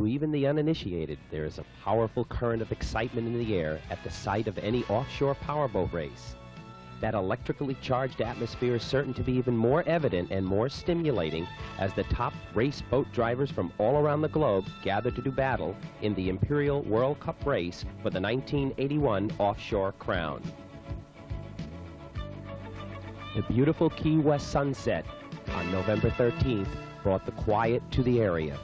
to even the uninitiated, there is a powerful current of excitement in the air at the sight of any offshore powerboat race. That electrically charged atmosphere is certain to be even more evident and more stimulating as the top race boat drivers from all around the globe gather to do battle in the Imperial World Cup race for the 1981 Offshore crown. The beautiful Key West sunset on November 13th brought the quiet to the area.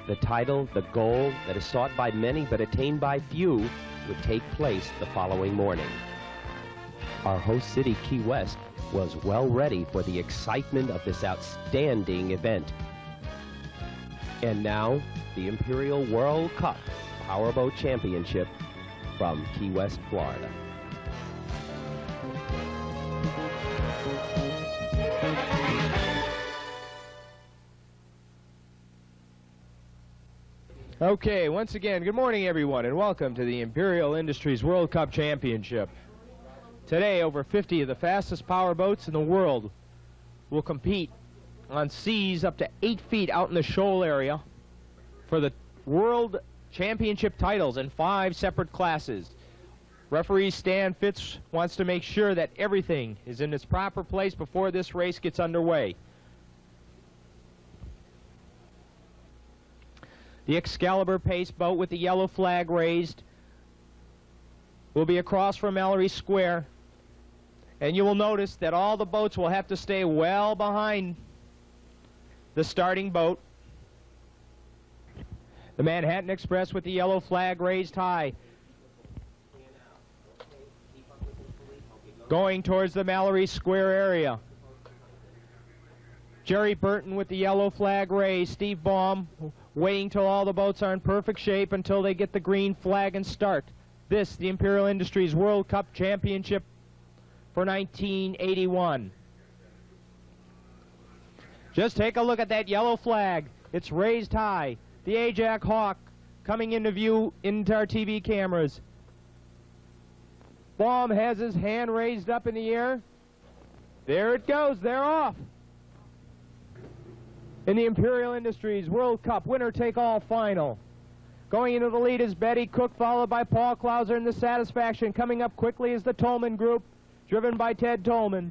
The title, the goal that is sought by many but attained by few, would take place the following morning. Our host city, Key West, was well ready for the excitement of this outstanding event. And now, the Imperial World Cup Powerboat Championship from Key West, Florida. Okay, once again, good morning everyone, and welcome to the Imperial Industries World Cup Championship. Today, over 50 of the fastest powerboats in the world will compete on seas up to 8 feet out in the shoal area for the World Championship titles in 5 separate classes. Referee Stan Fitz wants to make sure that everything is in its proper place before this race gets underway. The Excalibur pace boat with the yellow flag raised will be across from Mallory Square, and you will notice that all the boats will have to stay well behind the starting boat. The Manhattan Express with the yellow flag raised high, going towards the Mallory Square area. Jerry Burton with the yellow flag raised. Steve Baum waiting till all the boats are in perfect shape until they get the green flag and start. This, the Imperial Industries World Cup Championship for 1981. Just take a look at that yellow flag. It's raised high. The Ajax Hawk coming into view into our TV cameras. Baum has his hand raised up in the air. There it goes. They're off. In the Imperial Industries World Cup winner-take-all final. Going into the lead is Betty Cook, followed by Paul Klauser in the Satisfaction. Coming up quickly is the Tolman Group, driven by Ted Tolman.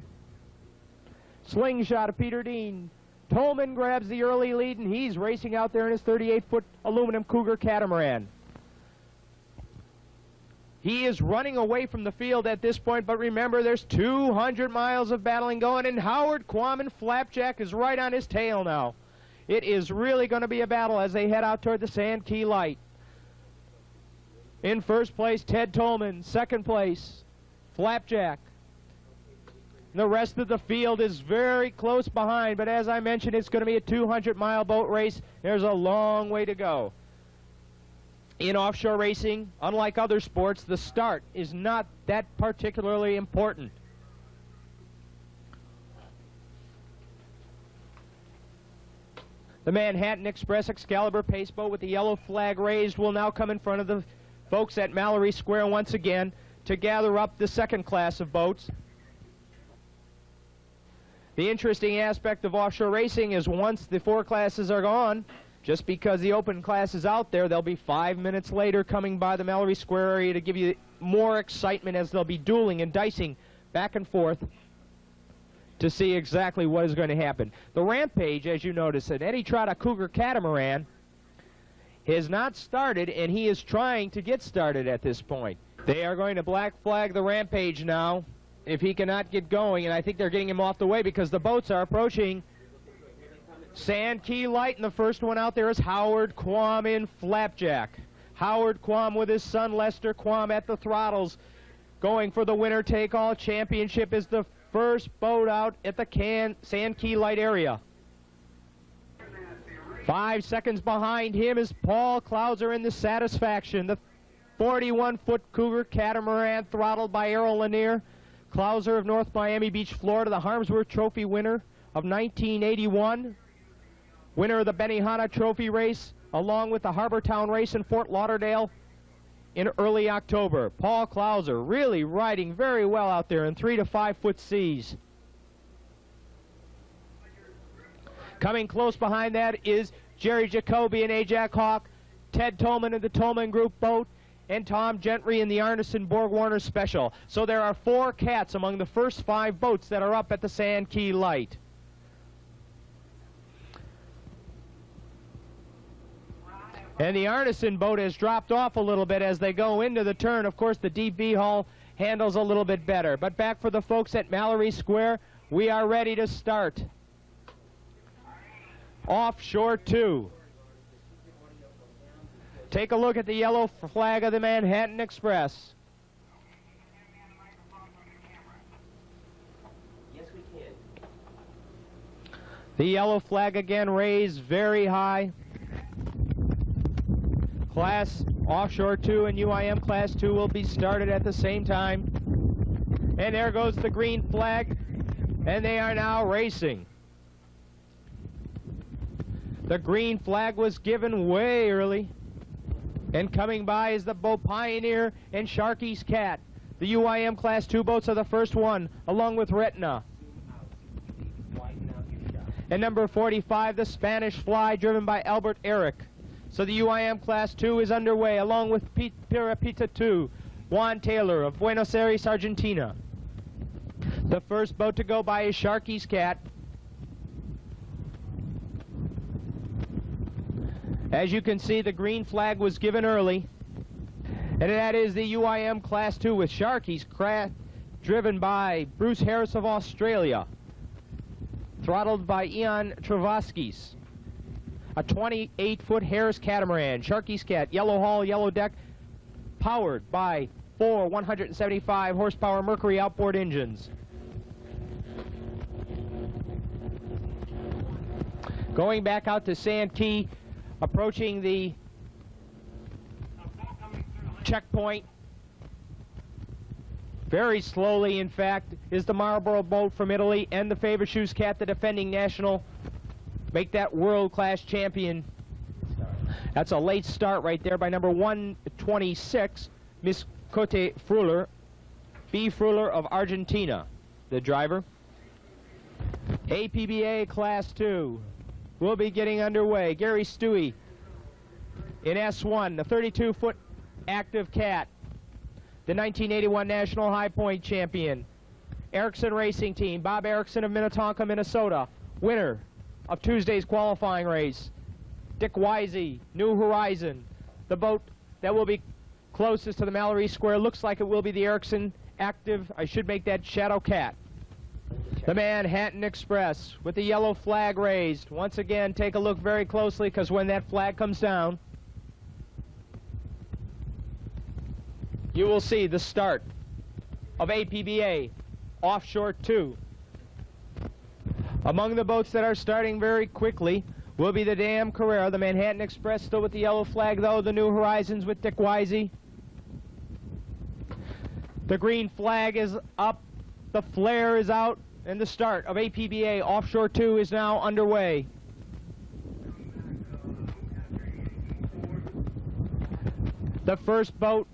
Slingshot of Peter Dean. Tolman grabs the early lead, and he's racing out there in his 38-foot aluminum Cougar catamaran. He is running away from the field at this point, but remember, there's 200 miles of battling going, and Howard Quammen Flapjack is right on his tail now. It is really going to be a battle as they head out toward the Sand Key Light. In first place, Ted Tolman. Second place, Flapjack. The rest of the field is very close behind, but as I mentioned, it's going to be a 200-mile boat race. There's a long way to go. In offshore racing, unlike other sports, the start is not that particularly important. The Manhattan Express Excalibur pace boat with the yellow flag raised will now come in front of the folks at Mallory Square once again to gather up the second class of boats. The interesting aspect of offshore racing is once the 4 classes are gone, just because the open class is out there, they'll be 5 minutes later coming by the Mallory Square area to give you more excitement as they'll be dueling and dicing back and forth to see exactly what is going to happen. The Rampage, as you notice, an Eddie Trotta Cougar catamaran has not started, and he is trying to get started at this point. They are going to black flag the Rampage now if he cannot get going, and I think they're getting him off the way because the boats are approaching Sand Key Light, and the first one out there is Howard Quammen Flapjack. Howard Quam with his son Lester Quam at the throttles, going for the winner-take-all championship, is the first boat out at the Sand Key Light area. 5 seconds behind him is Paul Klauser in the Satisfaction, the 41-foot Cougar catamaran throttled by Errol Lanier. Klauser of North Miami Beach, Florida, the Harmsworth Trophy winner of 1981. Winner of the Benihana Trophy race, along with the Harbortown race in Fort Lauderdale in early October. Paul Klauser really riding very well out there in 3 to 5 foot seas. Coming close behind that is Jerry Jacoby and Ajax Hawk, Ted Tolman in the Tolman Group boat, and Tom Gentry in the Arneson Borg-Warner Special. So there are 4 cats among the first 5 boats that are up at the Sand Key Light. And the Arneson boat has dropped off a little bit as they go into the turn. Of course, the DB hull handles a little bit better. But back for the folks at Mallory Square, we are ready to start. Offshore 2. Take a look at the yellow flag of the Manhattan Express. Yes, we can. The yellow flag again raised very high. Class Offshore 2 and UIM Class 2 will be started at the same time. And there goes the green flag, and they are now racing. The green flag was given way early. And coming by is the boat Pioneer and Sharky's Cat. The UIM Class 2 boats are the first one, along with Retina. And number 45, the Spanish Fly, driven by Albert Eric. So the UIM Class 2 is underway, along with Pirapita 2, Juan Taylor of Buenos Aires, Argentina. The first boat to go by is Sharky's Cat. As you can see, the green flag was given early. And that is the UIM Class 2 with Sharky's Cat, driven by Bruce Harris of Australia. Throttled by Ian Travaskis. A 28-foot Harris catamaran, Sharky's Cat, yellow hull, yellow deck, powered by 4 175 horsepower Mercury outboard engines. Going back out to Sand Key, approaching the checkpoint. Very slowly, in fact, is the Marlboro boat from Italy and the Fabershoes Cat, the defending national. Make that world-class champion. That's a late start right there by number 126, Miss Cote Fruller, B. Fruller of Argentina, the driver. APBA Class 2 will be getting underway. Gary Stewie in S1, the 32-foot active cat, the 1981 National High Point champion. Erickson Racing Team, Bob Erickson of Minnetonka, Minnesota, winner of Tuesday's qualifying race. Dick Wisey, New Horizon. The boat that will be closest to the Mallory Square looks like it will be the Erickson Active. I should make that Shadow Cat. The Manhattan Express with the yellow flag raised. Once again, take a look very closely, because when that flag comes down, you will see the start of APBA Offshore 2. Among the boats that are starting very quickly will be the Dam Carrera, the Manhattan Express still with the yellow flag though, the New Horizons with Dick Wisey. The green flag is up, the flare is out, and the start of APBA Offshore 2 is now underway. The first boat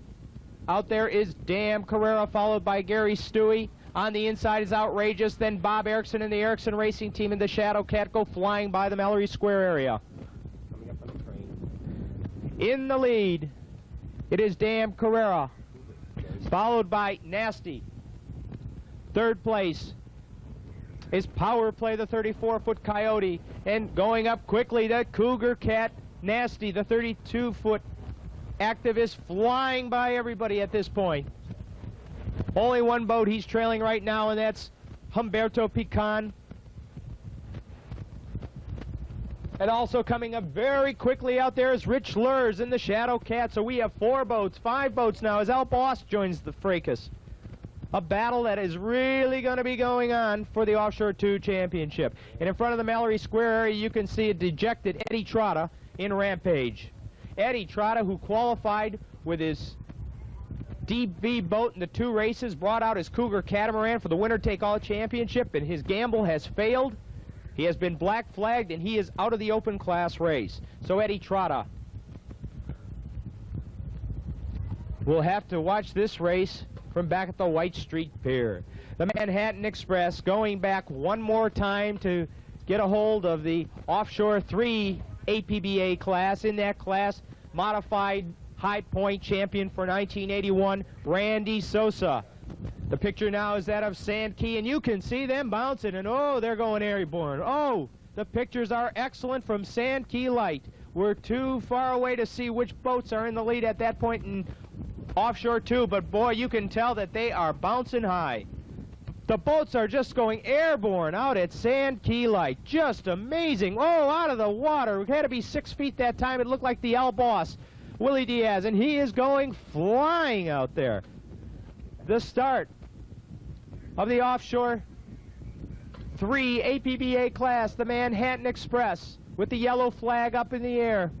out there is Dam Carrera, followed by Gary Stewie. On the inside is Outrageous, then Bob Erickson and the Erickson Racing Team and the Shadow Cat go flying by the Mallory Square area. Coming up on the train. In the lead, it is Dam Carrera, followed by Nasty. Third place is Power Play, the 34-foot Coyote, and going up quickly, the Cougar Cat, Nasty, the 32-foot Active, is flying by everybody at this point. Only one boat he's trailing right now, and that's Humberto Pican. And also coming up very quickly out there is Rich Lurs in the Shadow Cat. So we have 4 boats, 5 boats now as Al Boss joins the fracas. A battle that is really going to be going on for the Offshore 2 Championship. And in front of the Mallory Square area, you can see a dejected Eddie Trotta in Rampage. Eddie Trotta, who qualified with his DV boat in the 2 races, brought out his Cougar Catamaran for the winner-take-all championship, and his gamble has failed. He has been black flagged, and he is out of the open class race. So Eddie Trotta will have to watch this race from back at the White Street Pier. The Manhattan Express going back one more time to get a hold of the Offshore 3 APBA class. In that class, modified high point champion for 1981, Randy Sosa. The picture now is that of Sand Key, and you can see them bouncing, and oh, they're going airborne. Oh, the pictures are excellent from Sand Key Light. We're too far away to see which boats are in the lead at that point in Offshore 2, but boy, you can tell that they are bouncing high. The boats are just going airborne out at Sand Key Light. Just amazing. Oh, out of the water. It had to be 6 feet that time. It looked like the El Boss, Willie Diaz, and he is going flying out there. The start of the Offshore 3 APBA class, the Manhattan Express, with the yellow flag up in the air.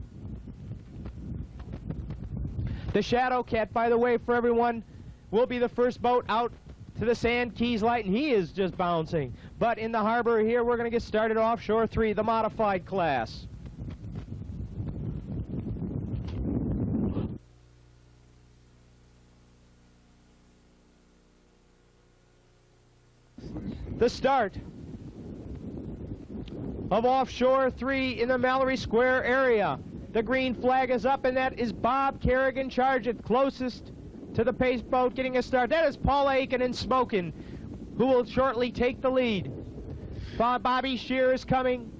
The Shadow Cat, by the way, for everyone, will be the first boat out to the Sand Keys Light, and he is just bouncing. But in the harbor here, we're going to get started Offshore 3, the modified class. The start of Offshore 3 in the Mallory Square area. The green flag is up, and that is Bob Kerrigan charging closest to the pace boat, getting a start. That is Paul Aiken and Smokin', who will shortly take the lead. Bobby Shear is coming.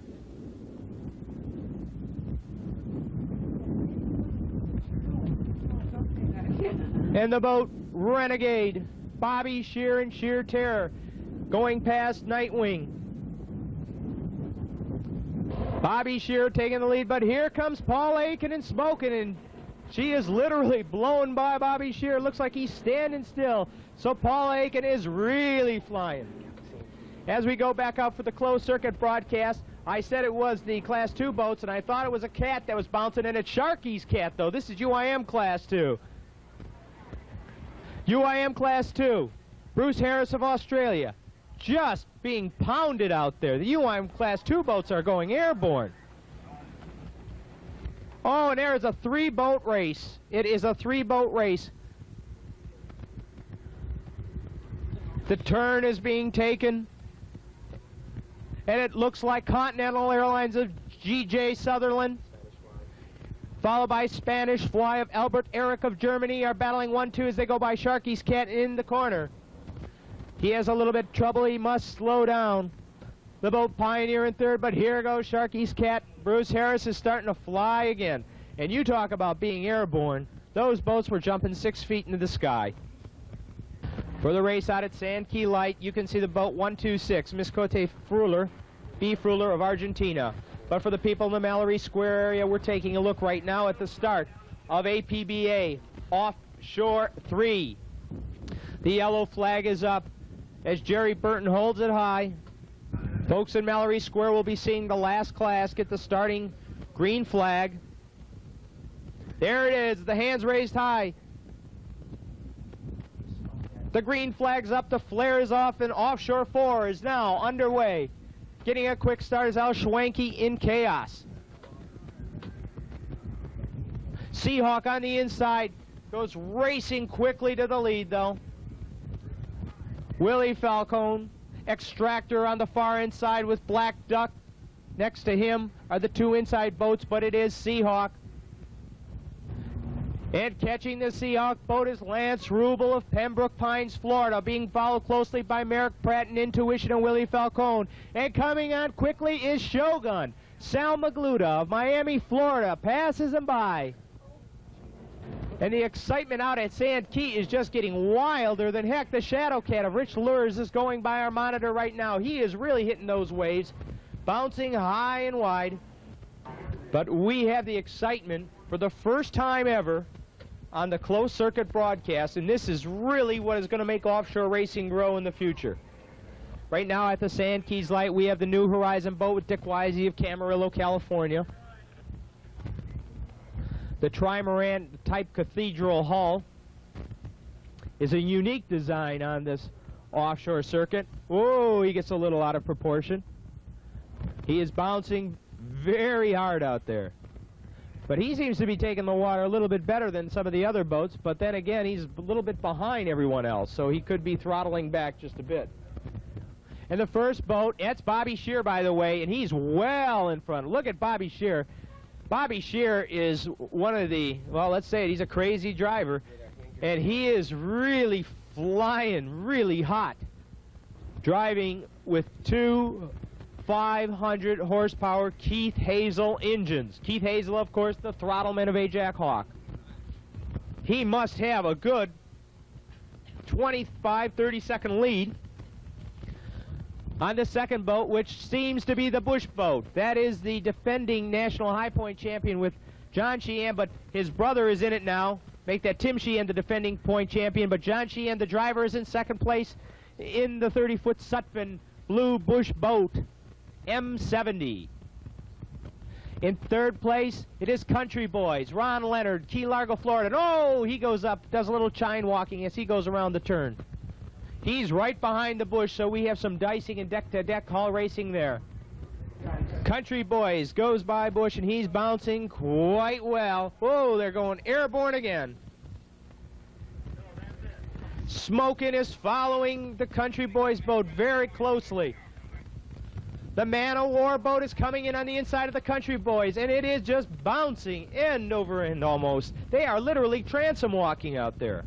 And the boat Renegade, Bobby Shear and Sheer Terror, going past Nightwing. Bobby Shear taking the lead, but here comes Paul Aiken and Smokin', and she is literally blown by Bobby Shear. Looks like he's standing still. So Paul Aiken is really flying. As we go back out for the closed circuit broadcast, I said it was the Class 2 boats, and I thought it was a cat that was bouncing, and it's Sharky's cat, though. This is UIM Class 2. UIM Class 2. Bruce Harris of Australia. Just being pounded out there. The UIM Class 2 boats are going airborne. Oh, and there is a 3-boat race. It is a 3-boat race. The turn is being taken, and it looks like Continental Airlines of G.J. Sutherland, followed by Spanish Fly of Albert Eric of Germany, are battling 1-2 as they go by Sharky's cat in the corner. He has a little bit of trouble. He must slow down. The boat Pioneer in third, but here goes Sharky's cat. Bruce Harris is starting to fly again. And you talk about being airborne. Those boats were jumping 6 feet into the sky. For the race out at Sand Key Light, you can see the boat 126, Miscote Fruller, B. Fruller of Argentina. But for the people in the Mallory Square area, we're taking a look right now at the start of APBA Offshore 3. The yellow flag is up as Jerry Burton holds it high. Folks in Mallory Square will be seeing the last class get the starting green flag. There it is, the hands raised high. The green flag's up, the flare is off, and Offshore 4 is now underway. Getting a quick start is Al Schwanke in Chaos. Seahawk on the inside goes racing quickly to the lead, though. Willie Falcone, Extractor on the far inside with Black Duck. Next to him are the 2 inside boats, but it is Seahawk. And catching the Seahawk boat is Lance Rubel of Pembroke Pines, Florida, being followed closely by Merrick Pratt and Intuition and Willie Falcone. And coming on quickly is Shogun. Sal Magluta of Miami, Florida, passes him by. And the excitement out at Sand Key is just getting wilder than heck. The Shadow Cat of Rich Lures is going by our monitor right now. He is really hitting those waves, bouncing high and wide. But we have the excitement for the first time ever on the closed circuit broadcast, and this is really what is going to make offshore racing grow in the future. Right now at the Sand Keys Light, we have the New Horizon boat with Dick Wisey of Camarillo, California. The Trimaran type cathedral hull is a unique design on this offshore circuit. Whoa, he gets a little out of proportion. He is bouncing very hard out there. But he seems to be taking the water a little bit better than some of the other boats, but then again, he's a little bit behind everyone else, so he could be throttling back just a bit. And the first boat, that's Bobby Shear, by the way, and he's well in front. Look at Bobby Shear. Bobby Shear is one of the, well, let's say it, he's a crazy driver, and he is really flying really hot, driving with two 500 horsepower Keith Hazel engines. Keith Hazel, of course, the throttleman of Ajax Hawk. He must have a good 25, 30-second lead on the second boat, which seems to be the Bush boat. That is the defending National High Point champion with John Sheehan, but his brother is in it now. Make that Tim Sheehan the defending point champion, but John Sheehan, the driver, is in second place in the 30-foot Sutphen blue Bush boat, M70. In third place, it is Country Boys, Ron Leonard, Key Largo, Florida. And oh, he goes up, does a little chine walking as he goes around the turn. He's right behind the Bush, so we have some dicing and deck-to-deck hull racing there. Country Boys goes by Bush, and he's bouncing quite well. Whoa, they're going airborne again. Smokin' is following the Country Boys boat very closely. The Man of War boat is coming in on the inside of the Country Boys, and it is just bouncing end over end almost. They are literally transom walking out there.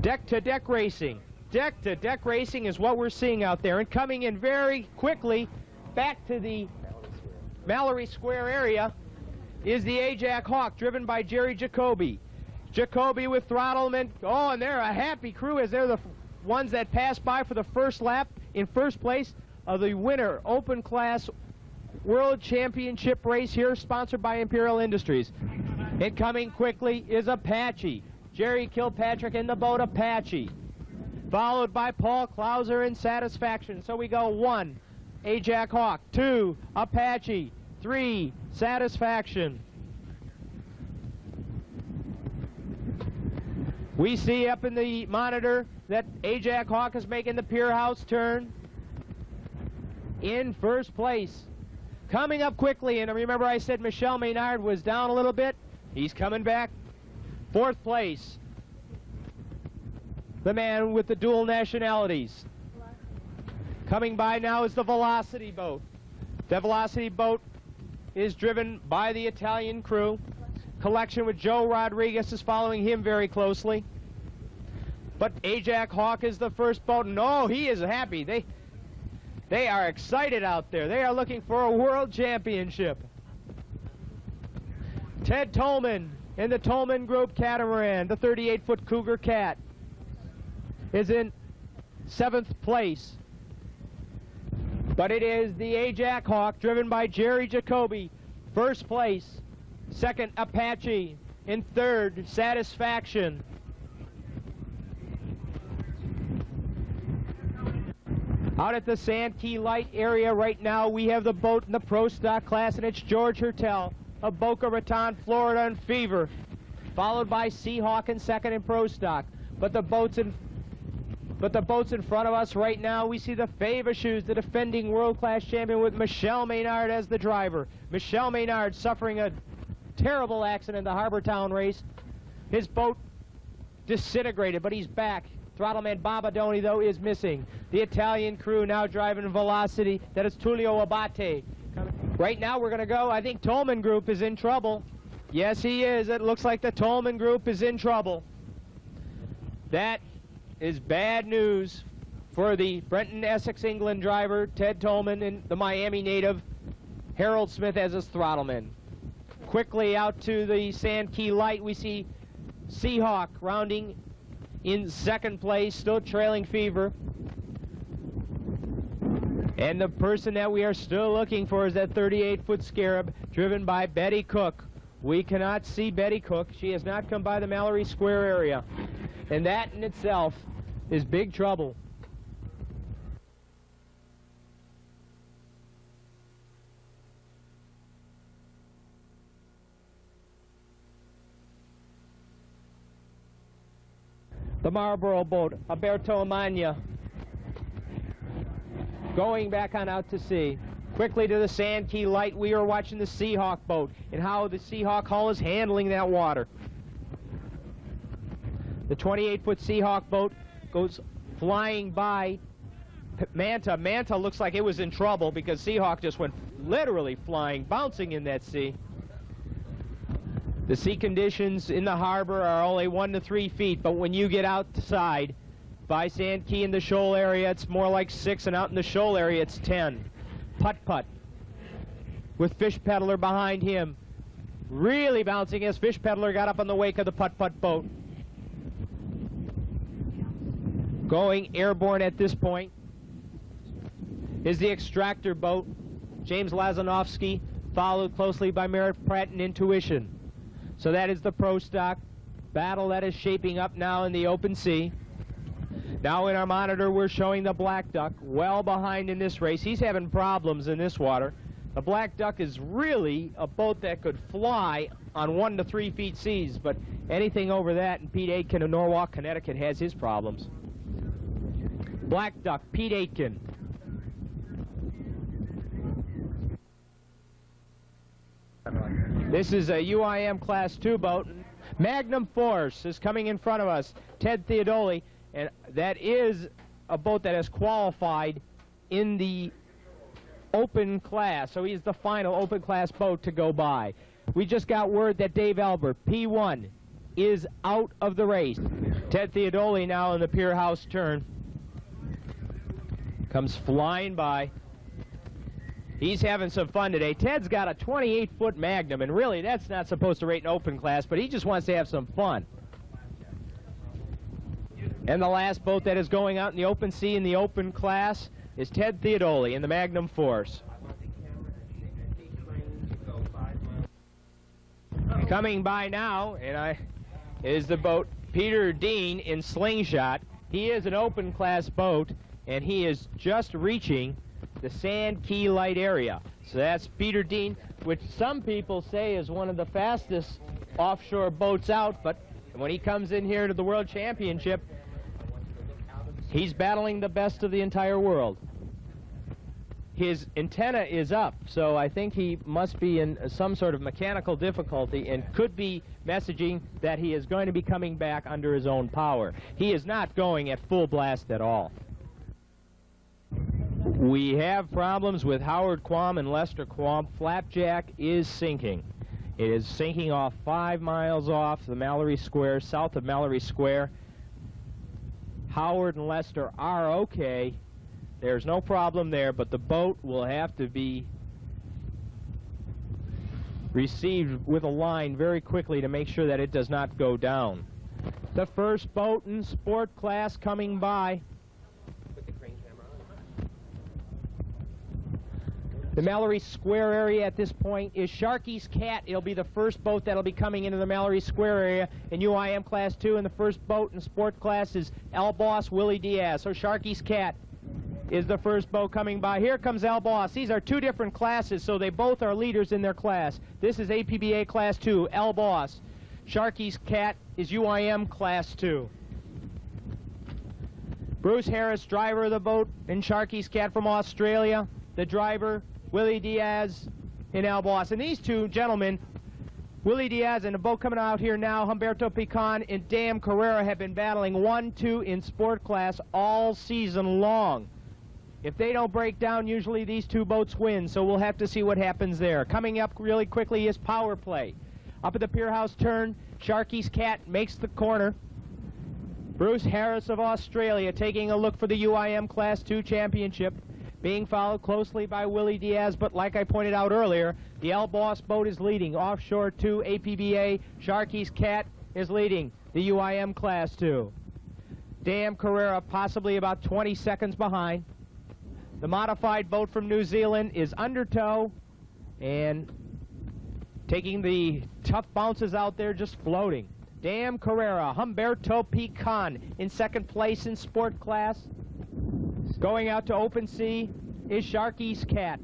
Deck-to-deck racing. Deck-to-deck racing is what we're seeing out there, and coming in very quickly back to the Mallory Square area is the Ajax Hawk, driven by Jerry Jacoby. Jacoby with throttlement. Oh, and they're a happy crew as they're the ones that pass by for the first lap in first place of the winter open class world championship race here, sponsored by Imperial Industries. And coming quickly is Apache. Jerry Kilpatrick in the boat Apache, followed by Paul Clauser in Satisfaction. So we go 1, Ajax Hawk, 2, Apache, 3, Satisfaction. We see up in the monitor that Ajax Hawk is making the pier house turn in first place. Coming up quickly, and remember I said Michel Maynard was down a little bit. He's coming back. Fourth place, the man with the dual nationalities. Coming by now is the Velocity boat. The Velocity boat is driven by the Italian crew. Collection with Joe Rodriguez is following him very closely. But Ajax Hawk is the first boat, and oh, he is happy. They are excited out there. They are looking for a world championship. Ted Tolman in the Tolman Group Catamaran, the 38-foot Cougar Cat, is in 7th place. But it is the Ajax Hawk, driven by Jerry Jacoby, first place. Second, Apache. In third, Satisfaction. Out at the Sand Key Light area right now, we have the boat in the Pro Stock class, and it's George Hertel of Boca Raton, Florida, and Fever, followed by Seahawk in second in Pro Stock. But the boats in front of us right now, we see the Fava Shoes, the defending world-class champion, with Michel Maynard as the driver. Michel Maynard suffering a terrible accident in the Harbor Town race. His boat disintegrated, but he's back. Throttleman Babadoni, though, is missing. The Italian crew now driving Velocity. That is Tullio Abate. Right now we're going to go. I think Tolman Group is in trouble. Yes, he is. It looks like the Tolman Group is in trouble. That is bad news for the Brenton, Essex, England driver, Ted Tolman, and the Miami native, Harold Smith, as his throttleman. Quickly out to the Sand Key Light, we see Seahawk rounding in second place, still trailing Fever. And the person that we are still looking for is that 38-foot Scarab, driven by Betty Cook. We cannot see Betty Cook. She has not come by the Mallory Square area. And that in itself is big trouble. The Marlboro boat, Alberto Amagna, going back on out to sea. Quickly to the Sand Key Light, we are watching the Seahawk boat and how the Seahawk hull is handling that water. The 28-foot Seahawk boat goes flying by Manta. Manta looks like it was in trouble because Seahawk just went literally flying, bouncing in that sea. The sea conditions in the harbor are only 1 to 3 feet, but when you get outside by Sand Key in the shoal area, it's more like 6, and out in the shoal area, it's 10. Putt-putt with Fish Peddler behind him. Really bouncing as Fish Peddler got up on the wake of the putt-putt boat. Going airborne at this point is the Extractor boat, James Lazanovsky, followed closely by Merritt Pratt and Intuition. So that is the pro stock battle that is shaping up now in the open sea. Now in our monitor we're showing the Black Duck well behind in this race. He's having problems in this water. The Black Duck is really a boat that could fly on 1 to 3 feet seas, but anything over that, and Pete Aitken of Norwalk, Connecticut, has his problems. Black Duck, Pete Aitken. This is a UIM Class 2 boat. Magnum Force is coming in front of us. Ted Theodoli, and that is a boat that has qualified in the open class, so he's the final open class boat to go by. We just got word that Dave Albert, P1, is out of the race. Ted Theodoli now in the pier house turn. Comes flying by. He's having some fun today. Ted's got a 28-foot Magnum, and really that's not supposed to rate an open class, but he just wants to have some fun. And the last boat that is going out in the open sea in the open class is Ted Theodoli in the Magnum Force. Coming by now, is the boat Peter Dean in Slingshot. He is an open class boat, and he is just reaching the Sand Key Light area. So that's Peter Dean, which some people say is one of the fastest offshore boats out, but when he comes in here to the World Championship, he's battling the best of the entire world. His antenna is up, so I think he must be in some sort of mechanical difficulty and could be messaging that he is going to be coming back under his own power. He is not going at full blast at all. We have problems with Howard Quam and Lester Quam. Flapjack is sinking. It is sinking off 5 miles off the Mallory Square, south of Mallory Square. Howard and Lester are okay. There's no problem there, but the boat will have to be received with a line very quickly to make sure that it does not go down. The first boat in sport class coming by. The Mallory Square area at this point is Sharky's Cat. It'll be the first boat that'll be coming into the Mallory Square area in UIM Class 2, and the first boat in sport class is El Boss Willie Diaz. So Sharky's Cat is the first boat coming by. Here comes El Boss. These are 2 different classes, so they both are leaders in their class. This is APBA Class 2, El Boss. Sharky's Cat is UIM Class 2. Bruce Harris, driver of the boat in Sharky's Cat from Australia. The driver, Willie Diaz in El Boss. And these 2 gentlemen, Willie Diaz and the boat coming out here now, Humberto Pican and Dan Carrera, have been battling 1-2 in sport class all season long. If they don't break down, usually these 2 boats win, so we'll have to see what happens there. Coming up really quickly is Power Play. Up at the pier house turn, Sharky's Cat makes the corner. Bruce Harris of Australia taking a look for the UIM Class 2 championship, being followed closely by Willie Diaz, but like I pointed out earlier, the El Boss boat is leading. Offshore 2 APBA, Sharky's Cat is leading the UIM Class 2. Dan Carrera possibly about 20 seconds behind. The modified boat from New Zealand is undertow and taking the tough bounces out there, just floating. Dan Carrera, Humberto Pican in second place in sport class. Going out to open sea is Sharky's Cat.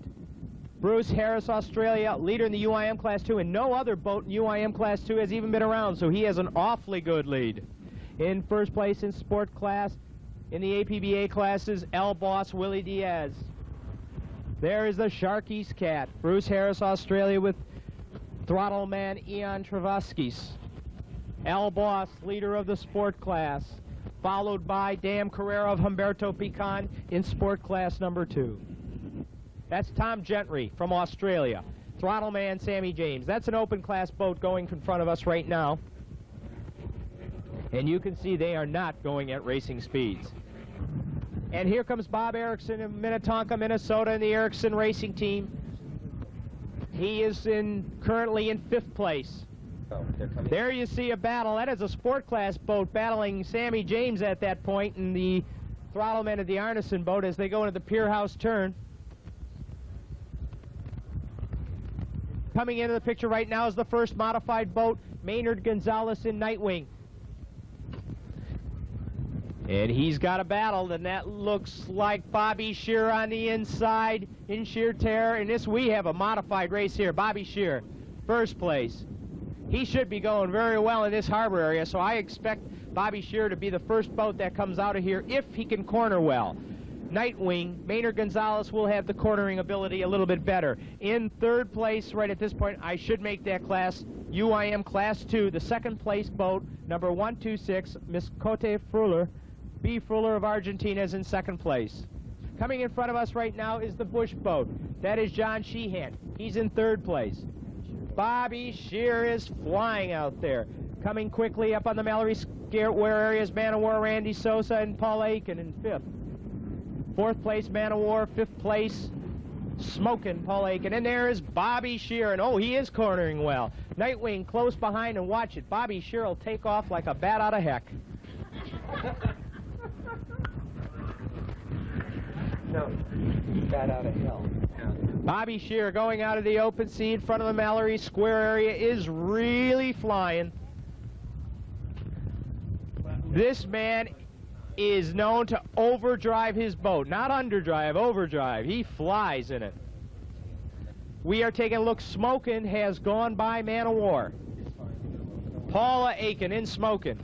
Bruce Harris, Australia, leader in the UIM Class 2, and no other boat in UIM Class 2 has even been around, so he has an awfully good lead. In first place in sport class, in the APBA classes, El Boss Willie Diaz. There is the Sharky's Cat. Bruce Harris, Australia, with throttle man Ian Travaskis. El Boss, leader of the sport class, followed by Dan Carrera of Humberto Pican in sport class number 2. That's Tom Gentry from Australia. throttle man Sammy James. That's an open class boat going in front of us right now. And you can see they are not going at racing speeds. And here comes Bob Erickson of Minnetonka, Minnesota, in the Erickson Racing Team. He is currently in 5th place. Oh, they're coming. There you see a battle. That is a sport class boat battling Sammy James at that point, and the throttleman of the Arneson boat as they go into the pier house turn. Coming into the picture right now is the first modified boat, Maynard Gonzalez in Nightwing. And he's got a battle, and that looks like Bobby Shear on the inside in sheer terror. And this, we have a modified race here. Bobby Shear, 1st place. He should be going very well in this harbor area, so I expect Bobby Shear to be the first boat that comes out of here if he can corner well. Nightwing, Maynard Gonzalez will have the cornering ability a little bit better. In 3rd place, right at this point, I should make that class UIM Class 2, the 2nd place boat, number 126, Miss Cote Fruller. B. Fruller of Argentina is in 2nd place. Coming in front of us right now is the Bush boat. That is John Sheehan. He's in 3rd place. Bobby Shear is flying out there. Coming quickly up on the Mallory Square area is Man of War Randy Sosa and Paul Aiken in 5th. 4th place Man of War, 5th place Smokin' Paul Aiken. And there is Bobby Shear, and oh, he is cornering well. Nightwing close behind, and watch it. Bobby Shear will take off like a bat out of heck. No, bat out of hell. Bobby Shear going out of the open sea in front of the Mallory Square area is really flying. This man is known to overdrive his boat. Not underdrive, overdrive. He flies in it. We are taking a look. Smokin' has gone by Man of War. Paula Aiken in Smokin'.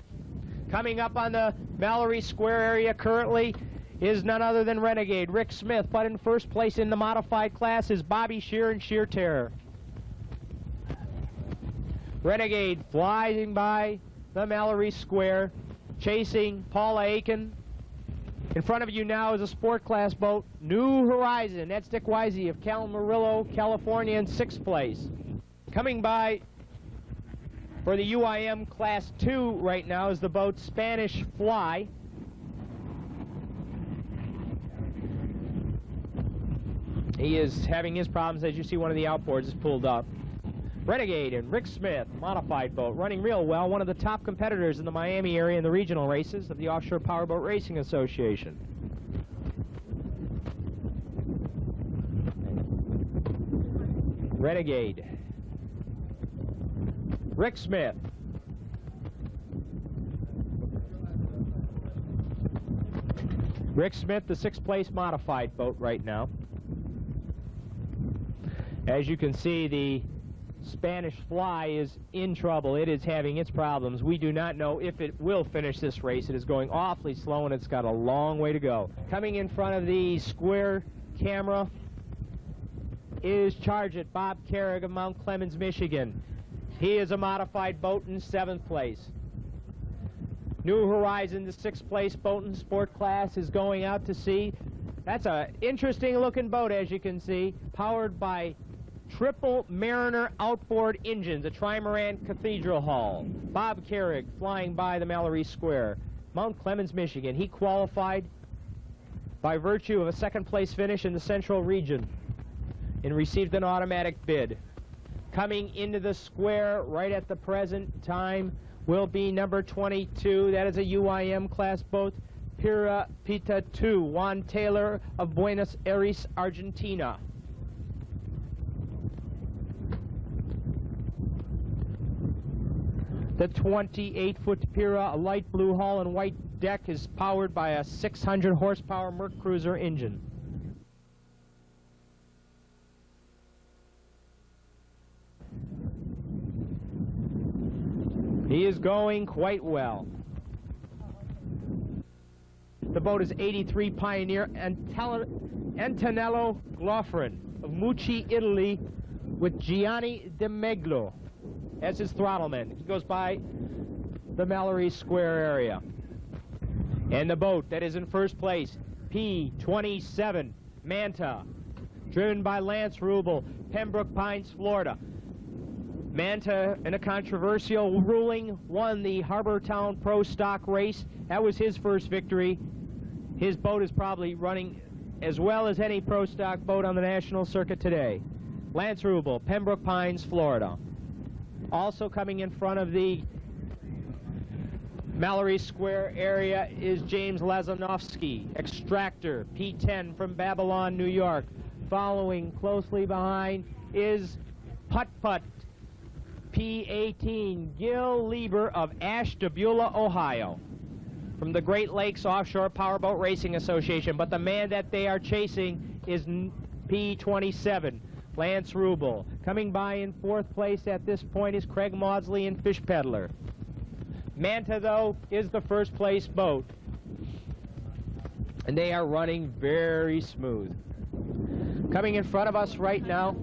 Coming up on the Mallory Square area currently is none other than Renegade, Rick Smith, but in 1st place in the modified class is Bobby Shear and Sheer Terror. Renegade flying by the Mallory Square, chasing Paula Aiken. In front of you now is a sport class boat, New Horizon. That's Dick Wisey of Camarillo, California in 6th place. Coming by for the UIM Class 2 right now is the boat Spanish Fly. He is having his problems. As you see, one of the outboards is pulled up. Renegade and Rick Smith, modified boat, running real well. One of the top competitors in the Miami area in the regional races of the Offshore Powerboat Racing Association. Renegade. Rick Smith. Rick Smith, the 6th place modified boat right now. As you can see, the Spanish Fly is in trouble. It is having its problems. We do not know if it will finish this race. It is going awfully slow, and it's got a long way to go. Coming in front of the square camera is Charge It, Bob Carrick of Mount Clemens, Michigan. He is a modified boat in 7th place. New Horizon, the 6th place boat in sport class, is going out to sea. That's an interesting looking boat, as you can see, powered by triple Mariner outboard engines, a trimaran cathedral hull. Bob Carrick flying by the Mallory Square, Mount Clemens, Michigan. He qualified by virtue of a 2nd place finish in the Central Region and received an automatic bid. Coming into the square right at the present time will be number 22. That is a UIM class boat, Pira Pita 2, Juan Taylor of Buenos Aires, Argentina. The 28-foot Pira, a light blue hull and white deck, is powered by a 600 horsepower Merc Cruiser engine. He is going quite well. The boat is 83 Pioneer Antonello Gloffrin of Mucci, Italy, with Gianni De Meglo as his throttleman. He goes by the Mallory Square area. And the boat that is in 1st place, P27 Manta, driven by Lance Rubel, Pembroke Pines, Florida. Manta, in a controversial ruling, won the Harbortown Pro Stock race. That was his first victory. His boat is probably running as well as any Pro Stock boat on the national circuit today. Lance Rubel, Pembroke Pines, Florida. Also coming in front of the Mallory Square area is James Lazanovsky, Extractor, P10 from Babylon, New York. Following closely behind is Putt Putt, P18, Gil Lieber of Ashtabula, Ohio, from the Great Lakes Offshore Powerboat Racing Association. But the man that they are chasing is P27, Lance Rubel. Coming by in fourth place at this point is Craig Maudsley and Fish Peddler. Manta, though, is the first place boat, and they are running very smooth. Coming in front of us right now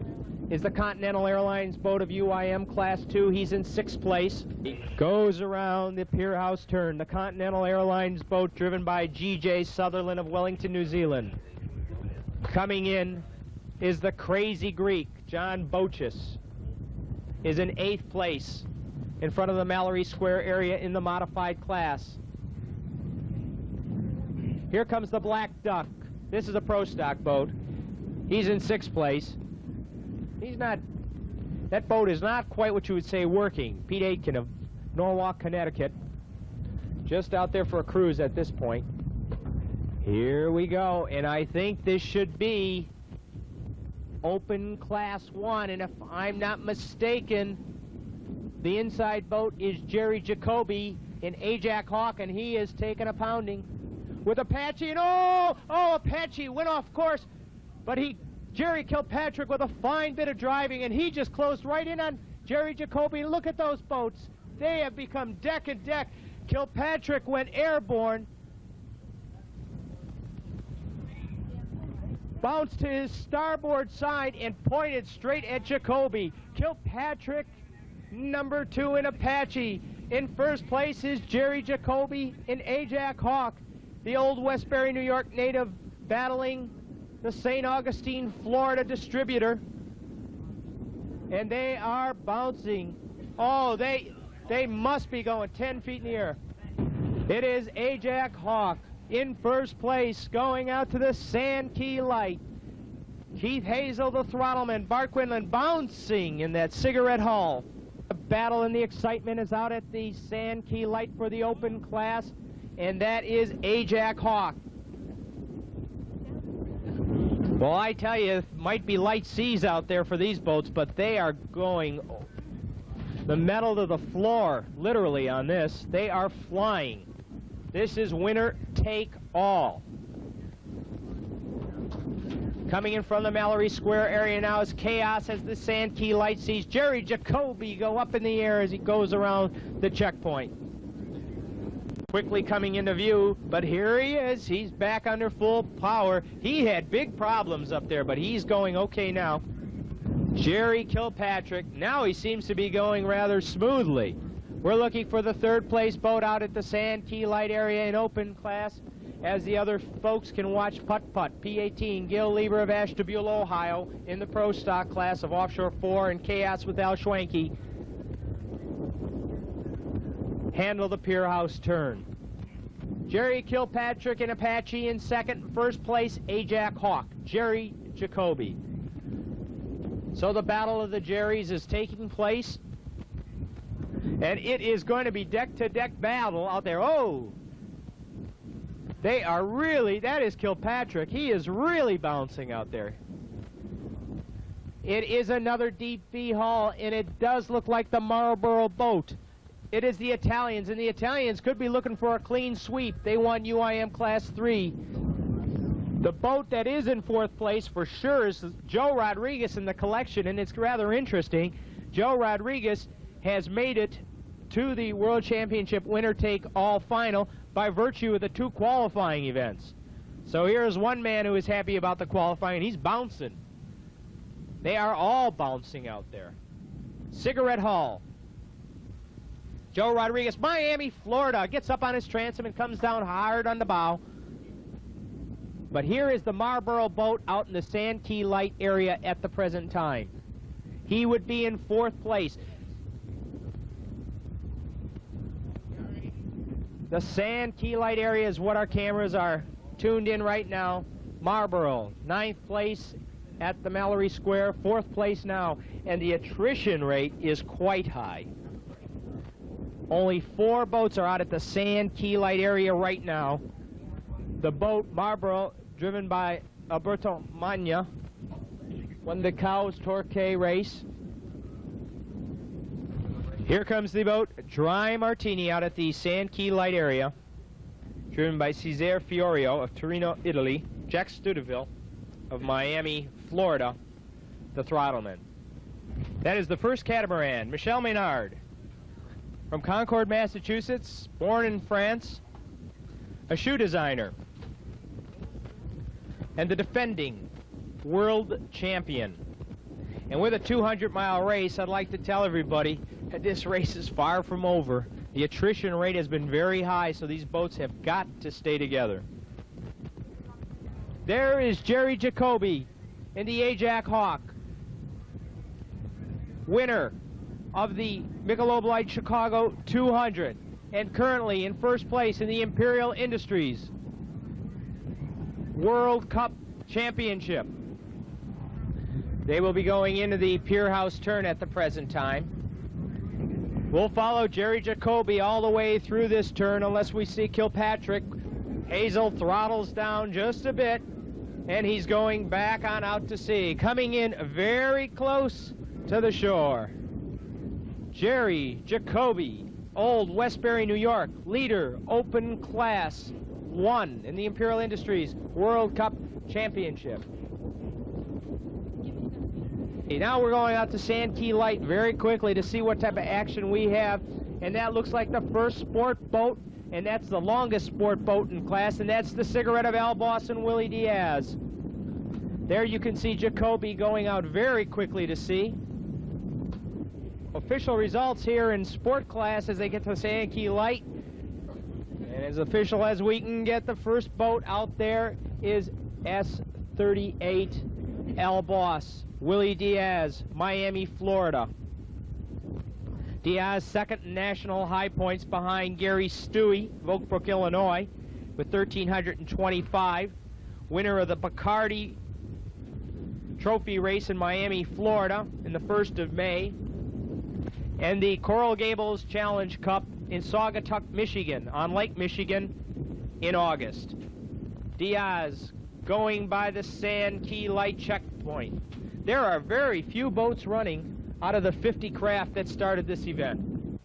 is the Continental Airlines boat of UIM Class 2. He's in sixth place. He goes around the pier house turn. The Continental Airlines boat driven by G.J. Sutherland of Wellington, New Zealand. Coming in is the Crazy Greek, John Bochis, is in eighth place in front of the Mallory Square area in the modified class. Here comes the Black Duck. This is a Pro Stock boat. He's in sixth place. He's not, that boat is not quite what you would say working. Pete Aitken of Norwalk, Connecticut, just out there for a cruise at this point. Here we go, and I think this should be Open Class 1, and if I'm not mistaken, the inside boat is Jerry Jacoby in Ajax Hawk, and he is taking a pounding with Apache, and oh, Apache went off course, but Jerry Kilpatrick with a fine bit of driving, and he just closed right in on Jerry Jacoby. Look at those boats. They have become deck and deck. Kilpatrick went airborne, bounced to his starboard side, and pointed straight at Jacoby. Kilpatrick, number 2 in Apache. In first place is Jerry Jacoby in Ajax Hawk, the old Westbury, New York native, battling the St. Augustine, Florida distributor. And they are bouncing. Oh, they must be going 10 feet in the air. It is Ajax Hawk in first place, going out to the Sand Key Light. Keith Hazel, the throttleman. Bart Quinlan bouncing in that cigarette hull. The battle and the excitement is out at the Sand Key Light for the open class, and that is Ajax Hawk. Well, I tell you, it might be light seas out there for these boats, but they are going the metal to the floor, literally, on this. They are flying. This is winner take all. Coming in from the Mallory Square area now is Chaos as the Sand Key Light sees Jerry Jacoby go up in the air as he goes around the checkpoint. Quickly coming into view, but here he is. He's back under full power. He had big problems up there, but he's going okay now. Jerry Kilpatrick, now he seems to be going rather smoothly. We're looking for the third place boat out at the Sand Key Light area in open class, as the other folks can watch Putt Putt, P18, Gil Lieber of Ashtabula, Ohio, in the Pro Stock class of Offshore 4, and Chaos with Al Schwenke handle the pier house turn. Jerry Kilpatrick and Apache in second. First place, Ajax Hawk, Jerry Jacoby. So the battle of the Jerrys is taking place, and it is going to be deck-to-deck battle out there. Oh! They are really, that is Kilpatrick. He is really bouncing out there. It is another deep V hull, and it does look like the Marlboro boat. It is the Italians, and the Italians could be looking for a clean sweep. They won UIM Class 3. The boat that is in fourth place for sure is Joe Rodriguez in the collection, and it's rather interesting. Joe Rodriguez has made it to the World Championship winner-take-all final by virtue of the 2 qualifying events. So here's one man who is happy about the qualifying. He's bouncing. They are all bouncing out there. Cigarette hull. Joe Rodriguez, Miami, Florida, gets up on his transom and comes down hard on the bow. But here is the Marlboro boat out in the Sand Key Light area at the present time. He would be in 4th place. The Sand Key Light area is what our cameras are tuned in right now. Marlboro, 9th place at the Mallory Square, 4th place now. And the attrition rate is quite high. Only 4 boats are out at the Sand Key Light area right now. The boat, Marlboro, driven by Alberto Magna, won the Cows Torquay race. Here comes the boat, Dry Martini, out at the Sand Key Light area, driven by Cesare Fiorio of Torino, Italy, Jack Studeville of Miami, Florida, the throttleman. That is the first catamaran, Michel Maynard, from Concord, Massachusetts, born in France, a shoe designer, and the defending world champion. And with a 200-mile race, I'd like to tell everybody that this race is far from over. The attrition rate has been very high, so these boats have got to stay together. There is Jerry Jacoby in the Ajax Hawk, winner of the Michelob Light Chicago 200, and currently in 1st place in the Imperial Industries World Cup Championship. They will be going into the Pier House turn at the present time. We'll follow Jerry Jacoby all the way through this turn unless we see Kilpatrick. Hazel throttles down just a bit, and he's going back on out to sea, coming in very close to the shore. Jerry Jacoby, Old Westbury, New York, leader, open class 1 in the Imperial Industries World Cup Championship. Now we're going out to Sand Key Light very quickly to see what type of action we have, and that looks like the first sport boat, and that's the longest sport boat in class, and that's the Cigarette of Al Boss and Willie Diaz. There you can see Jacoby going out very quickly to sea. Official results here in sport class as they get to Sand Key Light, and as official as we can get, the first boat out there is S38 Al Boss, Willie Diaz, Miami, Florida. Diaz second in national high points behind Gary Stewie of Oak Brook, Illinois, with 1,325. Winner of the Bacardi Trophy race in Miami, Florida, in the 1st of May. And the Coral Gables Challenge Cup in Saugatuck, Michigan, on Lake Michigan, in August. Diaz going by the Sand Key Light checkpoint. There are very few boats running out of the 50 craft that started this event.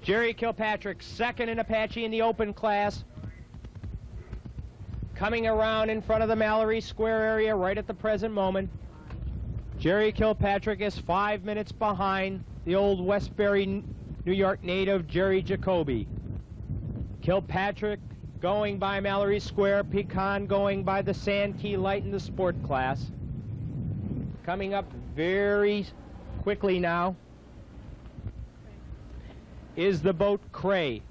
Jerry Kilpatrick, second in Apache in the open class, coming around in front of the Mallory Square area right at the present moment. Jerry Kilpatrick is 5 minutes behind the Old Westbury, New York native Jerry Jacoby. Kilpatrick going by Mallory Square, Pecan going by the Sand Key Light in the sport class. Coming up very quickly now is the boat Cray.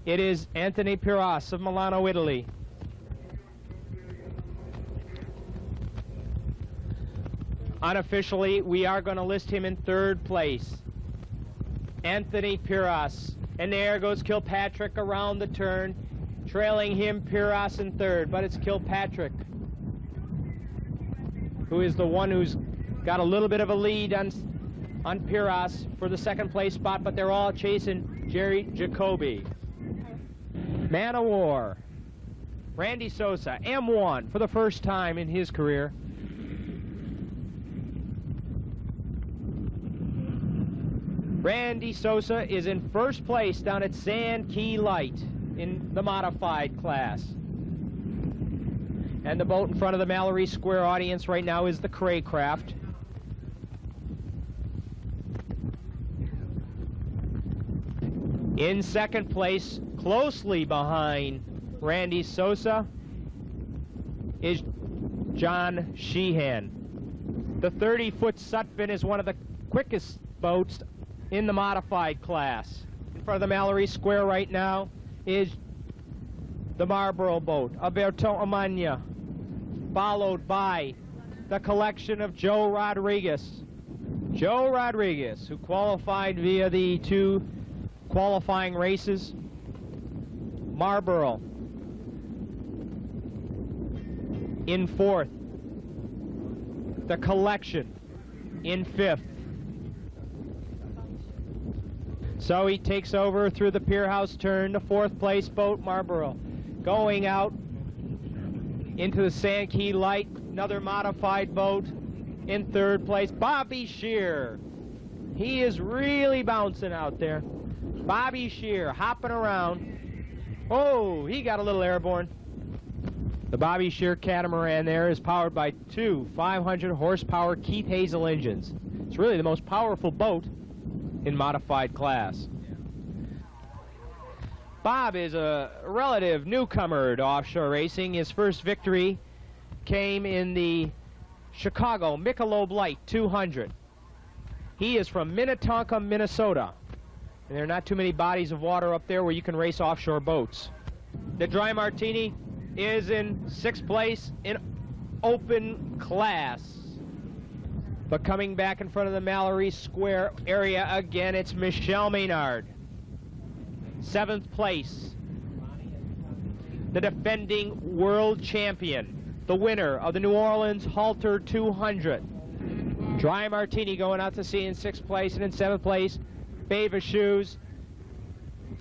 It is Anthony Piras of Milano, Italy. Unofficially, we are going to list him in 3rd place. Anthony Piras. And there goes Kilpatrick around the turn, trailing him, Piras in 3rd, but it's Kilpatrick who is the one who's got a little bit of a lead on Piras for the 2nd place spot, but they're all chasing Jerry Jacoby. Man o' War, Randy Sosa, M1 for the first time in his career. Randy Sosa is in 1st place down at Sand Key Light in the modified class. And the boat in front of the Mallory Square audience right now is the Cray craft. In 2nd place, closely behind Randy Sosa, is John Sheehan. The 30-foot Sutphin is one of the quickest boats in the modified class. In front of the Mallory Square right now is the Marlboro boat, Alberto Amanya, followed by the collection of Joe Rodriguez. Joe Rodriguez, who qualified via the 2 qualifying races. Marlboro in 4th. The collection in 5th. So he takes over through the pier house turn, the 4th place boat, Marlboro. Going out into the Sand Key Light, another modified boat. In 3rd place, Bobby Shear. He is really bouncing out there. Bobby Shear hopping around. Oh, he got a little airborne. The Bobby Shear catamaran there is powered by 2 500 horsepower Keith Hazel engines. It's really the most powerful boat in modified class. Bob is a relative newcomer to offshore racing. His first victory came in the Chicago Michelob Light 200. He is from Minnetonka, Minnesota. And there are not too many bodies of water up there where you can race offshore boats. The Dry Martini is in 6th place in open class. But coming back in front of the Mallory Square area again, it's Michelle Maynard. 7th place. The defending world champion, the winner of the New Orleans Halter 200. Dry Martini going out to sea in 6th place, and in 7th place, Beva Shoes.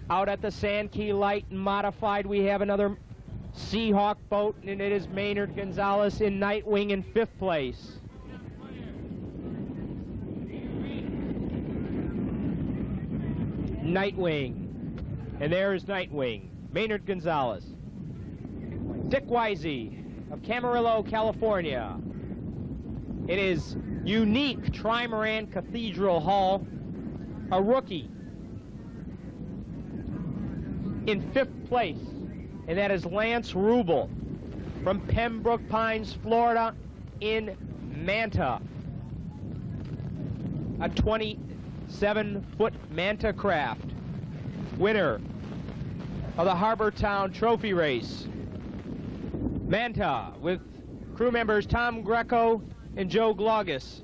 Out at the Sand Key Light and modified, we have another Seahawk boat, and it is Maynard Gonzalez in Nightwing in 5th place. Nightwing. And there is Nightwing, Maynard Gonzalez. Dick Wisey of Camarillo, California. It is unique Trimaran Cathedral Hall, a rookie, in 5th place, and that is Lance Rubel from Pembroke Pines, Florida, in Manta. A 27-foot Manta craft, winner of the Harbortown Trophy Race. Manta, with crew members Tom Greco and Joe Glogis.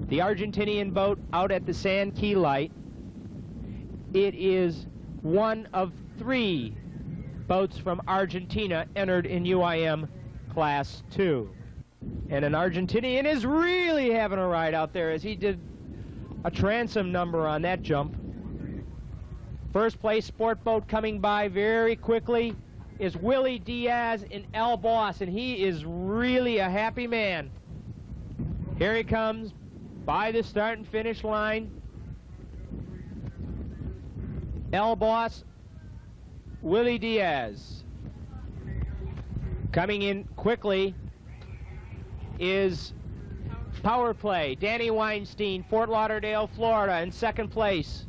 The Argentinian boat out at the Sand Key Light. It is one of 3 boats from Argentina entered in UIM Class 2. And an Argentinian is really having a ride out there as he did a transom number on that jump. 1st place sport boat coming by very quickly is Willie Diaz in El Boss, and he is really a happy man. Here he comes by the start and finish line. El Boss, Willie Diaz. Coming in quickly is Power Play, Danny Weinstein, Fort Lauderdale, Florida, in 2nd place.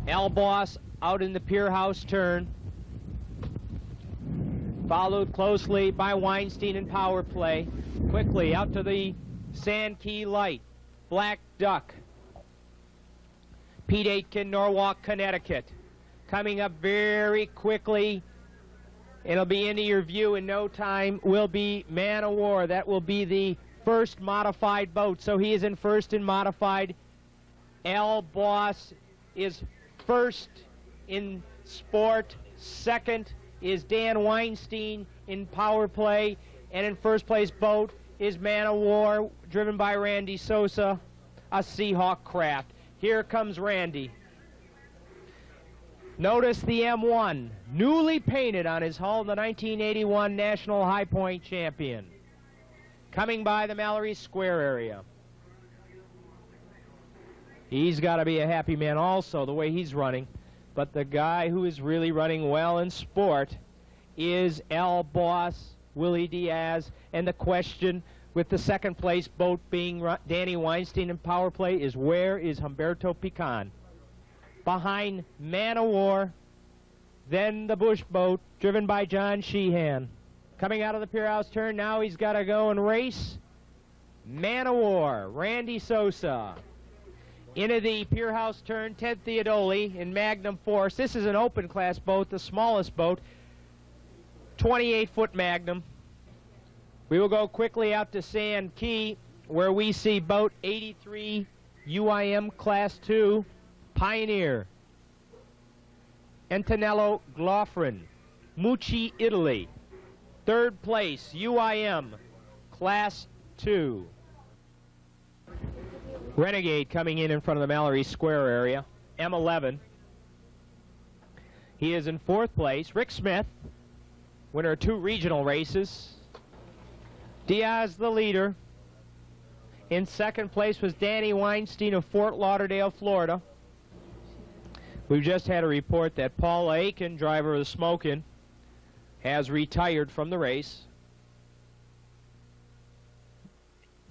El Boss out in the pier house turn, followed closely by Weinstein and Power Play. Quickly out to the Sand Key Light, Black Duck, Pete Aitken, Norwalk, Connecticut. Coming up very quickly, it'll be into your view in no time, will be Man o' War. That will be the 1st modified boat. So he is in 1st in modified. El Boss is 1st in sport. 2nd is Dan Weinstein in Power Play. And in 1st place boat is Man o' War, driven by Randy Sosa, a Seahawk craft. Here comes Randy. Notice the M1, newly painted on his hull, the 1981 National High Point champion. Coming by the Mallory Square area. He's got to be a happy man also, the way he's running. But the guy who is really running well in sport is El Boss, Willie Diaz. And the question with the 2nd place boat being Danny Weinstein in Power Play is, where is Humberto Pican? Behind Man o' War, then the Bush boat, driven by John Sheehan. Coming out of the pier house turn, now he's got to go and race Man o' War, Randy Sosa. Into the Pier House turn, Ted Theodoli in Magnum Force. This is an open class boat, the smallest boat, 28-foot Magnum. We will go quickly out to Sand Key, where we see boat 83 UIM Class 2 Pioneer. Antonello Glofrin, Mucci, Italy. Third place, UIM Class 2. Renegade coming in front of the Mallory Square area, M11. He is in fourth place. Rick Smith, winner of 2 regional races. Diaz, the leader. In second place was Danny Weinstein of Fort Lauderdale, Florida. We've just had a report that Paula Aiken, driver of the Smokin', has retired from the race.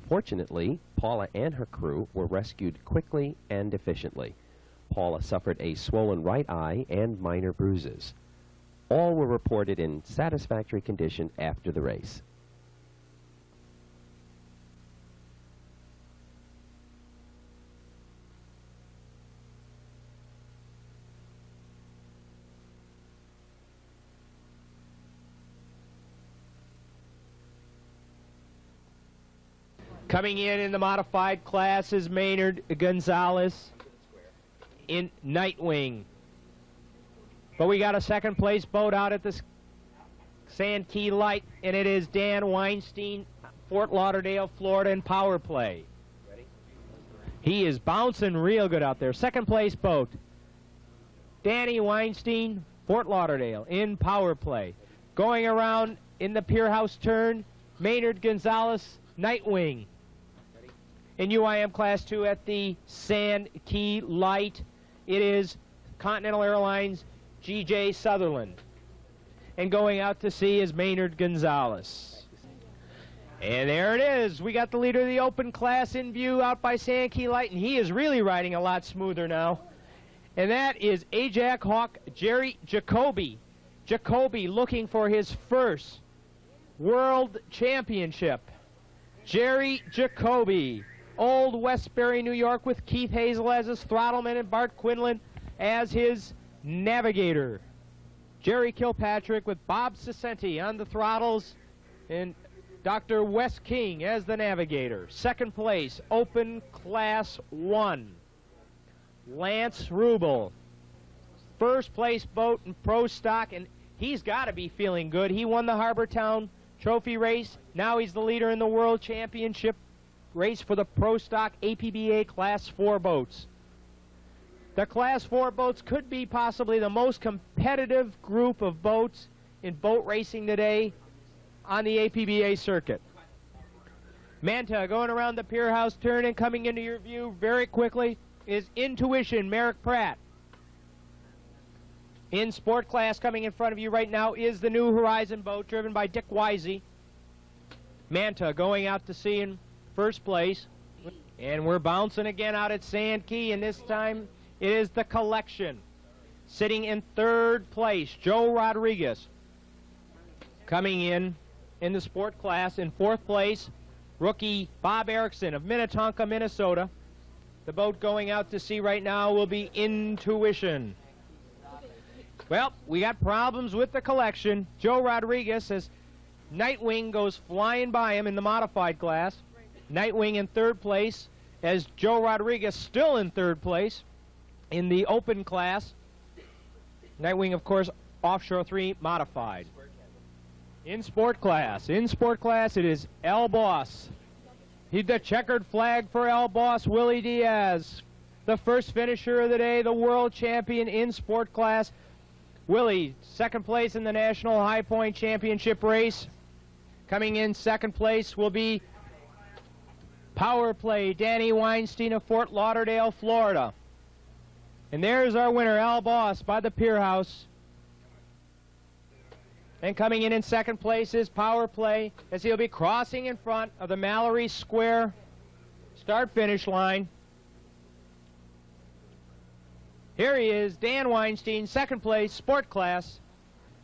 Fortunately, Paula and her crew were rescued quickly and efficiently. Paula suffered a swollen right eye and minor bruises. All were reported in satisfactory condition after the race. Coming in the modified class is Maynard Gonzalez in Nightwing. But we got a second place boat out at the Sand Key Light, and it is Dan Weinstein, Fort Lauderdale, Florida, in Power Play. He is bouncing real good out there. Second place boat, Danny Weinstein, Fort Lauderdale, in Power Play. Going around in the Pier House turn, Maynard Gonzalez, Nightwing. In UIM Class 2 at the Sand Key Light, it is Continental Airlines G.J. Sutherland. And going out to sea is Maynard Gonzalez. And there it is. We got the leader of the open class in view out by Sand Key Light, and he is really riding a lot smoother now. And that is Ajax Hawk Jerry Jacoby. Jacoby looking for his first World Championship. Jerry Jacoby, Old Westbury, New York, with Keith Hazel as his throttleman and Bart Quinlan as his navigator. Jerry Kilpatrick with Bob Cicenti on the throttles and Dr. Wes King as the navigator. Second place, Open Class 1, Lance Rubel. First place boat in Pro Stock, and he's got to be feeling good. He won the Harbortown Trophy race. Now he's the leader in the World Championship race for the Pro Stock APBA Class 4 boats. The Class 4 boats could be possibly the most competitive group of boats in boat racing today on the APBA circuit. Manta going around the Pier House turn and coming into your view very quickly is Intuition, Merrick Pratt. In sport class coming in front of you right now is the New Horizon boat driven by Dick Wisey. Manta going out to sea in first place. And we're bouncing again out at Sand Key, and this time it is the Collection. Sitting in third place, Joe Rodriguez. Coming in the sport class in fourth place, rookie Bob Erickson of Minnetonka, Minnesota. The boat going out to sea right now will be Intuition. Well, we got problems with the Collection. Joe Rodriguez, as Nightwing goes flying by him in the modified class. Nightwing in third place, as Joe Rodriguez still in third place in the open class. Nightwing, of course, Offshore 3 modified. In sport class, it is El Boss. He's the checkered flag for El Boss, Willie Diaz. The first finisher of the day, the world champion in sport class. Willie, second place in the National High Point Championship race. Coming in second place will be Power Play, Danny Weinstein of Fort Lauderdale, Florida. And there's our winner, Al Boss, by the Pier House. And coming in second place is Power Play, as he'll be crossing in front of the Mallory Square start-finish line. Here he is, Dan Weinstein, second place, sport class.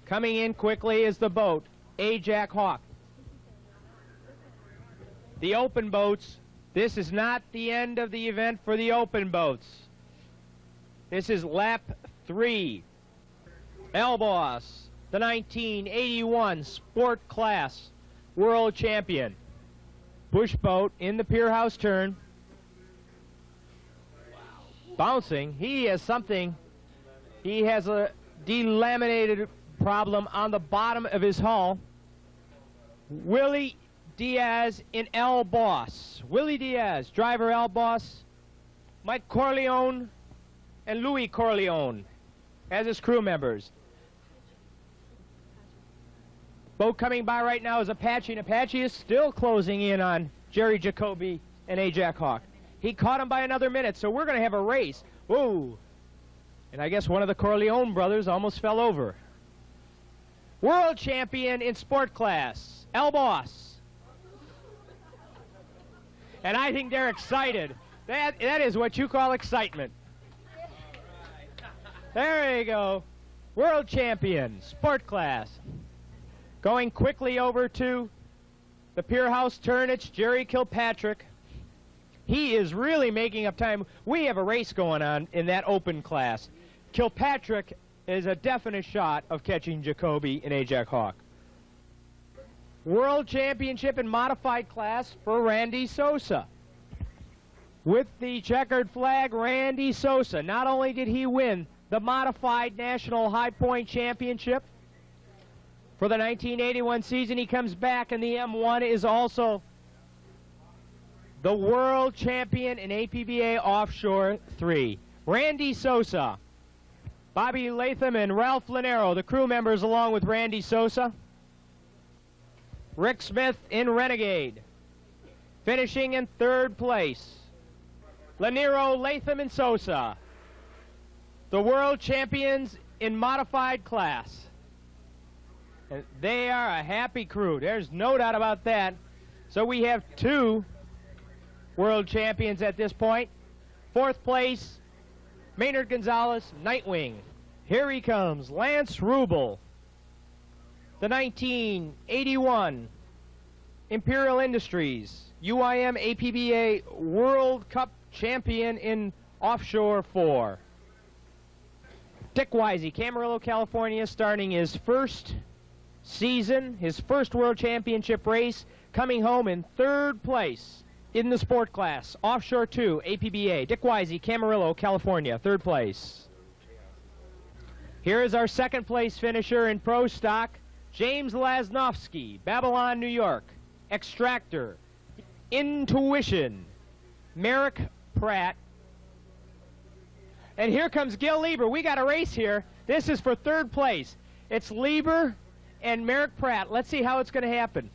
Coming in quickly is the boat, Ajax Hawk. The open boats, This is not the end of the event for the open boats. This is lap 3. Elboss, the 1981 Sport Class World Champion. Push boat in the pier house turn. Bouncing. He has something. He has a delaminated problem on the bottom of his hull. Willie Diaz in Elboss. Willie Diaz, driver Elboss. Mike Corleone and Louis Corleone as his crew members. Boat coming by right now is Apache, and Apache is still closing in on Jerry Jacoby and Ajax Hawk. He caught him by another minute, so we're going to have a race. Whoa! And I guess one of the Corleone brothers almost fell over. World champion in sport class, Elboss. And I think they're excited. That is what you call excitement. There you go. World champion, sport class. Going quickly over to the pier house turn, it's Jerry Kilpatrick. He is really making up time. We have a race going on in that open class. Kilpatrick is a definite shot of catching Jacoby and Ajax Hawk. World championship in modified class for Randy Sosa. With the checkered flag, Randy Sosa. Not only did he win the modified national high point championship for the 1981 season, he comes back, and the M1 is also the world champion in APBA Offshore 3. Randy Sosa. Bobby Latham and Ralph Lanero, the crew members, along with Randy Sosa. Rick Smith in Renegade, finishing in third place. Lanero, Latham, and Sosa, the world champions in modified class. And they are a happy crew. There's no doubt about that. So we have 2 world champions at this point. Fourth place, Maynard Gonzalez, Nightwing. Here he comes, Lance Rubel, the 1981 Imperial Industries UIM APBA World Cup champion in Offshore 4. Dick Wisey, Camarillo, California, starting his first season, his first World Championship race, coming home in third place in the sport class, Offshore 2, APBA. Dick Wisey, Camarillo, California, third place. Here is our second place finisher in pro stock, James Lasnovsky, Babylon, New York. Extractor, Intuition, Merrick Pratt. And here comes Gil Lieber. We got a race here. This is for third place. It's Lieber and Merrick Pratt. Let's see how it's going to happen.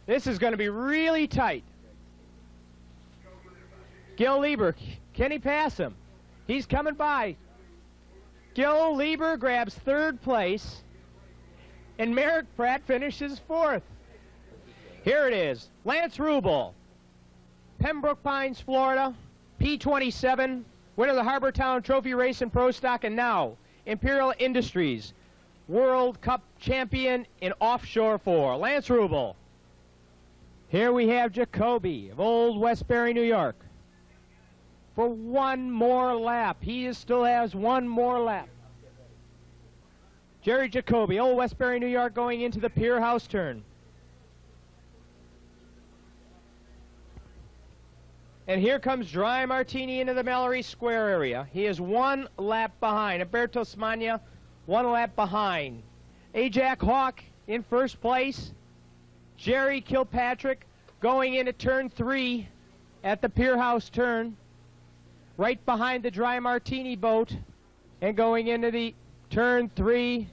This is going to be really tight. Gil Lieber, can he pass him? He's coming by. Gil Lieber grabs third place, and Merrick Pratt finishes fourth. Here it is. Lance Rubel, Pembroke Pines, Florida, P27, winner of the Harbor Town Trophy Race in Pro Stock, and now Imperial Industries World Cup champion in Offshore 4. Lance Rubel. Here we have Jacoby of Old Westbury, New York, for one more lap. He still has one more lap. Jerry Jacoby, Old Westbury, New York, going into the pier house turn. And here comes Dry Martini into the Mallory Square area. He is one lap behind. Alberto Smagna, one lap behind. Ajax Hawk in first place. Jerry Kilpatrick going into turn 3 at the pier house turn, right behind the Dry Martini boat. And going into the turn 3,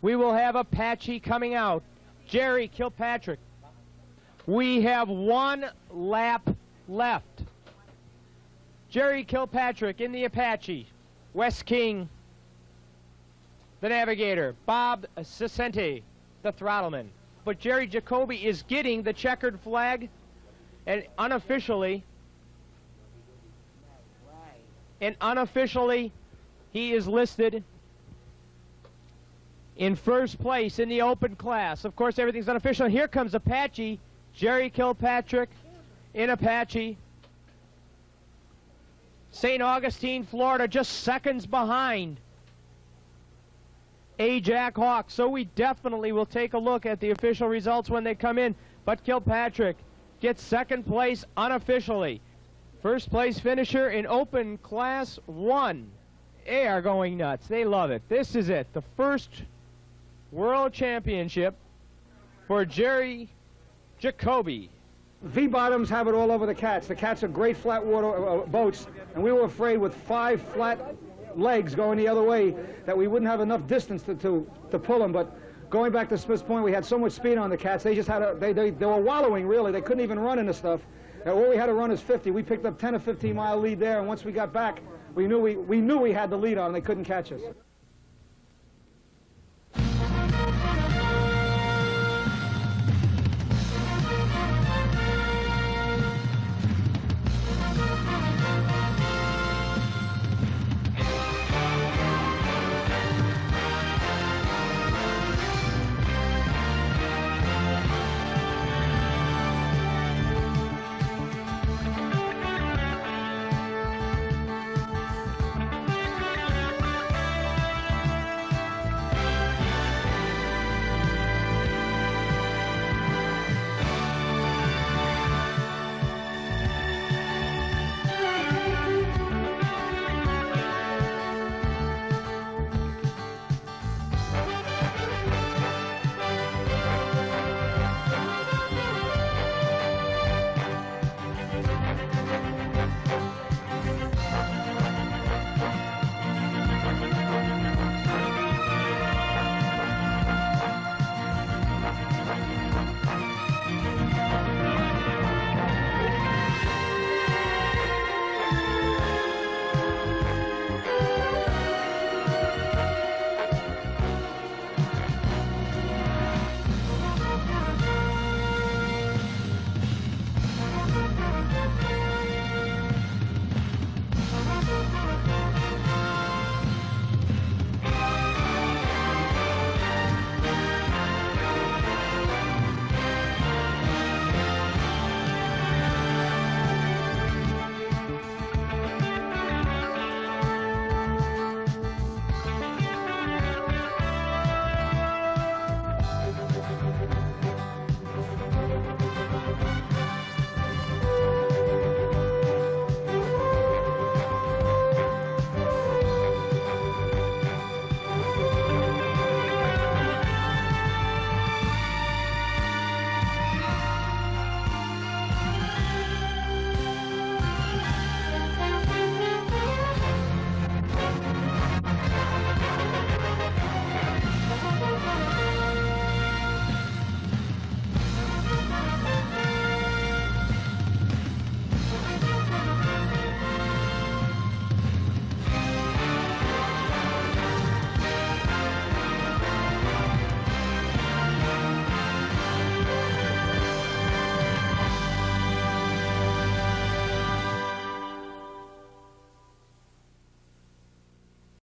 we will have Apache coming out. Jerry Kilpatrick. We have one lap left. Jerry Kilpatrick in the Apache. Wes King, the navigator. Bob Cicente, the throttleman. But Jerry Jacoby is getting the checkered flag, and unofficially, he is listed in first place in the open class. Of course, everything's unofficial. Here comes Apache. Jerry Kilpatrick in Apache. St. Augustine, Florida, just seconds behind Jack Hawk. So we definitely will take a look at the official results when they come in. But Kilpatrick gets second place unofficially. First place finisher in Open Class 1. They are going nuts. They love it. This is it. The first World Championship for Jerry Jacoby. V-bottoms have it all over the cats. The cats are great flat water boats, and we were afraid with 5 flat legs going the other way that we wouldn't have enough distance to pull them. But going back to Smith's Point, we had so much speed on the cats. They just had they were wallowing, really. They couldn't even run into stuff. All we had to run is 50. We picked up 10 or 15 mile lead there, and once we got back, we knew we had the lead on them. They couldn't catch us.